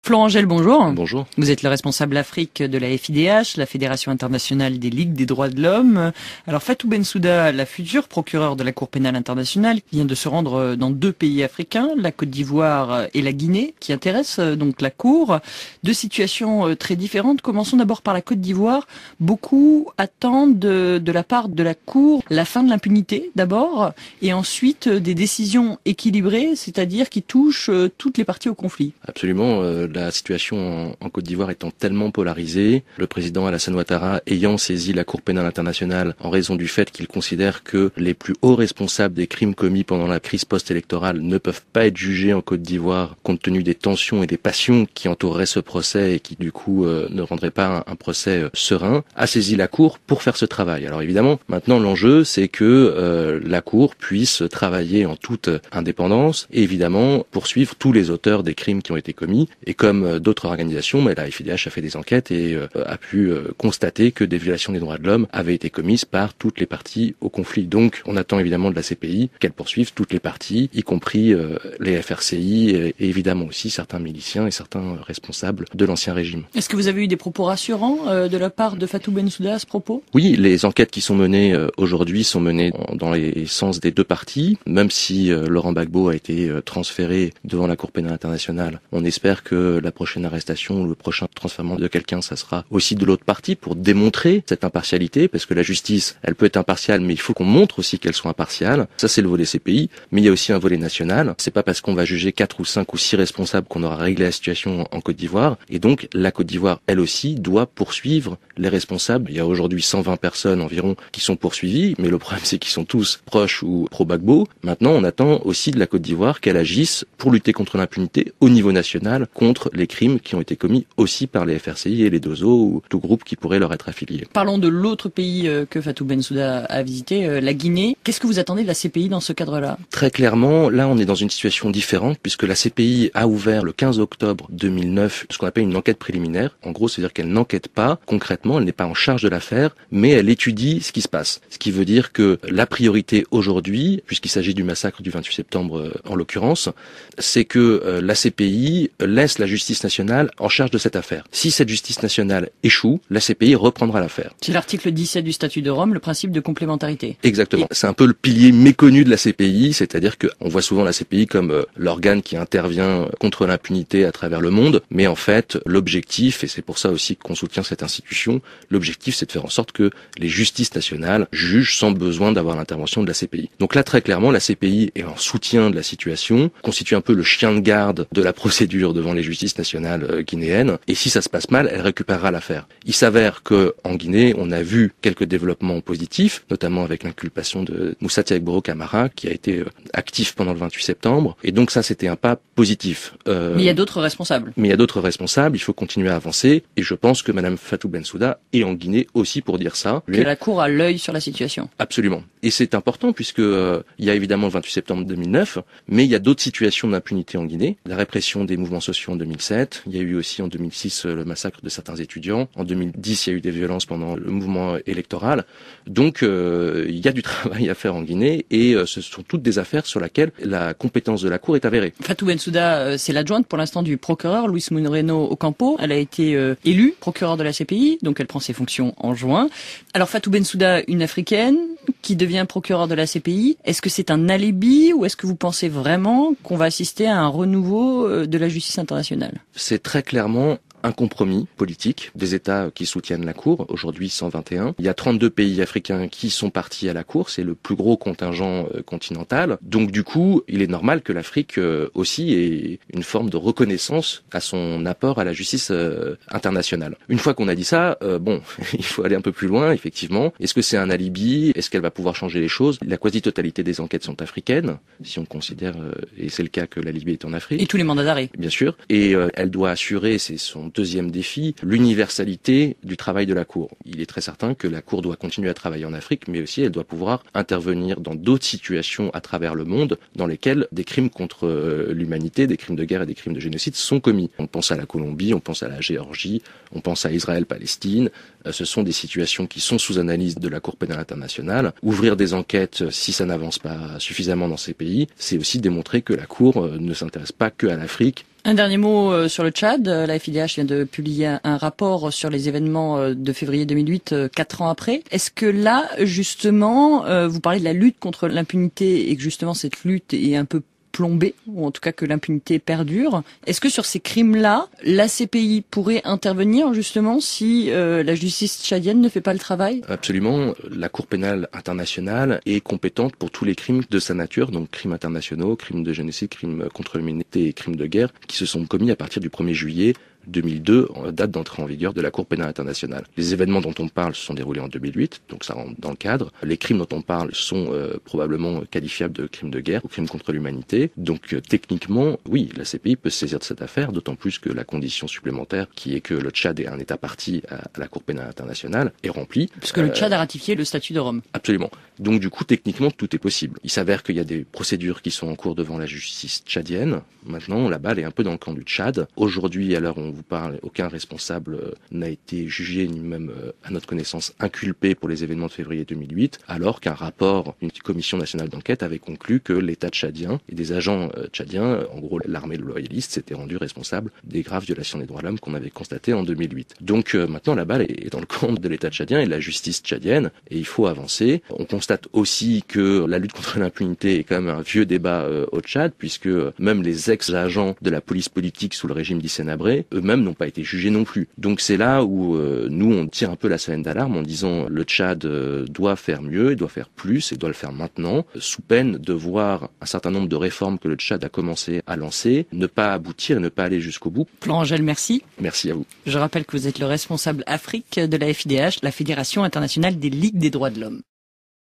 Florent Gel, bonjour. Bonjour. Vous êtes le responsable Afrique de la FIDH, la Fédération internationale des ligues des droits de l'homme. Alors Fatou Bensouda, la future procureure de la Cour pénale internationale, vient de se rendre dans 2 pays africains, la Côte d'Ivoire et la Guinée, qui intéressent donc la Cour. 2 situations très différentes. Commençons d'abord par la Côte d'Ivoire. Beaucoup attendent de la part de la Cour la fin de l'impunité d'abord, et ensuite des décisions équilibrées, c'est-à-dire qui touchent toutes les parties au conflit. Absolument. La situation en Côte d'Ivoire étant tellement polarisée, le président Alassane Ouattara ayant saisi la Cour pénale internationale en raison du fait qu'il considère que les plus hauts responsables des crimes commis pendant la crise post-électorale ne peuvent pas être jugés en Côte d'Ivoire compte tenu des tensions et des passions qui entoureraient ce procès et qui du coup ne rendraient pas un procès serein, a saisi la Cour pour faire ce travail. Alors évidemment, maintenant l'enjeu c'est que la Cour puisse travailler en toute indépendance et évidemment poursuivre tous les auteurs des crimes qui ont été commis. Et comme d'autres organisations, mais la FIDH a fait des enquêtes et a pu constater que des violations des droits de l'homme avaient été commises par toutes les parties au conflit. Donc on attend évidemment de la CPI qu'elle poursuive toutes les parties, y compris les FRCI et évidemment aussi certains miliciens et certains responsables de l'ancien régime. Est-ce que vous avez eu des propos rassurants de la part de Fatou Bensouda à ce propos? Oui, les enquêtes qui sont menées aujourd'hui sont menées dans les sens des 2 parties. Même si Laurent Gbagbo a été transféré devant la Cour pénale internationale, on espère que la prochaine arrestation ou le prochain transfèrement de quelqu'un, ça sera aussi de l'autre partie pour démontrer cette impartialité, parce que la justice, elle peut être impartiale, mais il faut qu'on montre aussi qu'elle soit impartiale. Ça, c'est le volet CPI, mais il y a aussi un volet national. C'est pas parce qu'on va juger 4 ou 5 ou 6 responsables qu'on aura réglé la situation en Côte d'Ivoire. Et donc, la Côte d'Ivoire, elle aussi, doit poursuivre les responsables. Il y a aujourd'hui 120 personnes environ qui sont poursuivies, mais le problème, c'est qu'ils sont tous proches ou pro-Gbagbo. Maintenant, on attend aussi de la Côte d'Ivoire qu'elle agisse pour lutter contre l'impunité au niveau national, contre les crimes qui ont été commis aussi par les FRCI et les DOSO ou tout groupe qui pourrait leur être affilié. Parlons de l'autre pays que Fatou Bensouda a visité, la Guinée. Qu'est-ce que vous attendez de la CPI dans ce cadre-là? Très clairement, là on est dans une situation différente puisque la CPI a ouvert le 15 octobre 2009 ce qu'on appelle une enquête préliminaire. En gros, c'est-à-dire qu'elle n'enquête pas concrètement, elle n'est pas en charge de l'affaire, mais elle étudie ce qui se passe. Ce qui veut dire que la priorité aujourd'hui, puisqu'il s'agit du massacre du 28 septembre en l'occurrence, c'est que la CPI laisse la justice nationale en charge de cette affaire. Si cette justice nationale échoue, la CPI reprendra l'affaire. C'est l'article 17 du statut de Rome, le principe de complémentarité. Exactement. C'est un peu le pilier méconnu de la CPI, c'est-à-dire qu'on voit souvent la CPI comme l'organe qui intervient contre l'impunité à travers le monde, mais en fait, l'objectif, et c'est pour ça aussi qu'on soutient cette institution, l'objectif c'est de faire en sorte que les justices nationales jugent sans besoin d'avoir l'intervention de la CPI. Donc là, très clairement, la CPI est en soutien de la situation, constitue un peu le chien de garde de la procédure devant les justices nationales guinéennes, et si ça se passe mal, elle récupérera l'affaire. Il s'avère que en Guinée, on a vu quelques développements positifs, notamment avec l'inculpation de Moussa Tiagboro Camara, qui a été actif pendant le 28 septembre, et donc ça, c'était un pas positif. Mais il y a d'autres responsables. Mais il y a d'autres responsables, il faut continuer à avancer, et je pense que Madame Fatou Bensouda est en Guinée aussi pour dire ça. Que la Cour a l'œil sur la situation. Absolument. Et c'est important puisque il y a évidemment le 28 septembre 2009, mais il y a d'autres situations d'impunité en Guinée. La répression des mouvements sociaux en 2007, il y a eu aussi en 2006 le massacre de certains étudiants. En 2010, il y a eu des violences pendant le mouvement électoral. Donc il y a du travail à faire en Guinée et ce sont toutes des affaires sur lesquelles la compétence de la Cour est avérée. Fatou Bensouda, c'est l'adjointe pour l'instant du procureur Luis Moreno Ocampo. Elle a été élue procureure de la CPI, donc elle prend ses fonctions en juin. Alors Fatou Bensouda, une africaine qui devient procureure de la CPI, est-ce que c'est un alibi ou est-ce que vous pensez vraiment qu'on va assister à un renouveau de la justice internationale? C'est très clairement un compromis politique des États qui soutiennent la Cour, aujourd'hui 121. Il y a 32 pays africains qui sont partis à la Cour, c'est le plus gros contingent continental. Donc du coup, il est normal que l'Afrique aussi ait une forme de reconnaissance à son apport à la justice internationale. Une fois qu'on a dit ça, il faut aller un peu plus loin, effectivement. Est-ce que c'est un alibi? Est-ce qu'elle va pouvoir changer les choses? La quasi-totalité des enquêtes sont africaines, si on considère, et c'est le cas, que la Libye est en Afrique. Et tous les mandats d'arrêt. Bien sûr. Et elle doit assurer, c'est son deuxième défi, l'universalité du travail de la Cour. Il est très certain que la Cour doit continuer à travailler en Afrique, mais aussi elle doit pouvoir intervenir dans d'autres situations à travers le monde dans lesquelles des crimes contre l'humanité, des crimes de guerre et des crimes de génocide sont commis. On pense à la Colombie, on pense à la Géorgie, on pense à Israël-Palestine. Ce sont des situations qui sont sous analyse de la Cour pénale internationale. Ouvrir des enquêtes, si ça n'avance pas suffisamment dans ces pays, c'est aussi démontrer que la Cour ne s'intéresse pas que à l'Afrique Un dernier mot sur le Tchad. La FIDH vient de publier un rapport sur les événements de février 2008, 4 ans après. Est-ce que là, justement, vous parlez de la lutte contre l'impunité et que justement cette lutte est un peu plombée, ou en tout cas que l'impunité perdure. Est-ce que sur ces crimes-là, la CPI pourrait intervenir justement si la justice tchadienne ne fait pas le travail? Absolument. La Cour pénale internationale est compétente pour tous les crimes de sa nature, donc crimes internationaux, crimes de génocide, crimes contre l'humanité et crimes de guerre, qui se sont commis à partir du 1er juillet 2002, date d'entrée en vigueur de la Cour pénale internationale. Les événements dont on parle se sont déroulés en 2008, donc ça rentre dans le cadre. Les crimes dont on parle sont probablement qualifiables de crimes de guerre ou crimes contre l'humanité. Donc techniquement, oui, la CPI peut se saisir de cette affaire, d'autant plus que la condition supplémentaire, qui est que le Tchad est un État partie à la Cour pénale internationale, est remplie. Puisque le Tchad a ratifié le statut de Rome. Absolument. Donc du coup, techniquement, tout est possible. Il s'avère qu'il y a des procédures qui sont en cours devant la justice tchadienne. Maintenant, la balle est un peu dans le camp du Tchad. Aujourd'hui, à l'heure où on vous parle, aucun responsable n'a été jugé, ni même, à notre connaissance, inculpé pour les événements de février 2008, alors qu'un rapport d'une commission nationale d'enquête avait conclu que l'État tchadien et des agents tchadiens, en gros l'armée loyaliste, s'étaient rendus responsables des graves violations des droits de l'homme qu'on avait constatées en 2008. Donc maintenant, la balle est dans le camp de l'État tchadien et de la justice tchadienne, et il faut avancer. On constate aussi que la lutte contre l'impunité est quand même un vieux débat au Tchad, puisque même les ex-agents de la police politique sous le régime d'Hissène Habré, eux-mêmes n'ont pas été jugés non plus. Donc c'est là où nous on tire un peu la sonnette d'alarme en disant le Tchad doit faire mieux, il doit faire plus, et doit le faire maintenant, sous peine de voir un certain nombre de réformes que le Tchad a commencé à lancer, ne pas aboutir et ne pas aller jusqu'au bout. Florent Gel, merci. Merci à vous. Je rappelle que vous êtes le responsable Afrique de la FIDH, la Fédération internationale des ligues des droits de l'homme.